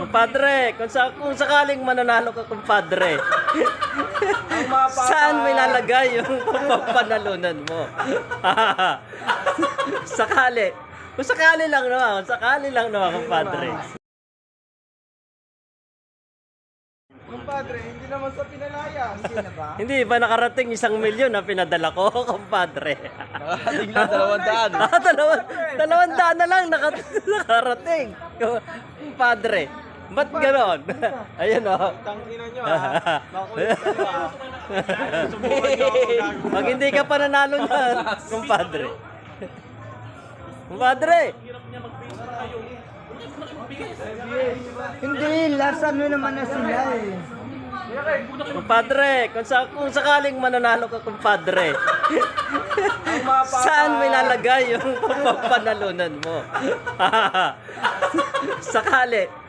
Kumpadre, kung sakaling mananalo ka, kumpadre, saan may lalagay yung panalunan mo? Sakali. Kung sakali lang naman, kumpadre. Kumpadre, hindi naman sa pinalaya. Hindi na ba? Hindi ba nakarating 1,000,000 na pinadala ko, kumpadre? Nakarating lang 200. Dalawandaan na lang nakarating. Kumpadre, ba't ganon? Ayun o. Tangina nyo ha. Makulit kayo ha. Subukan nyo ako gagawin. Pag hindi ka pa nanalo niyan, kumpadre. Kumpadre! Hindi, last ano naman na sila eh. Kumpadre, kung sakaling mananalo ka, kumpadre, saan may lalagay yung panalunan mo? Sakali.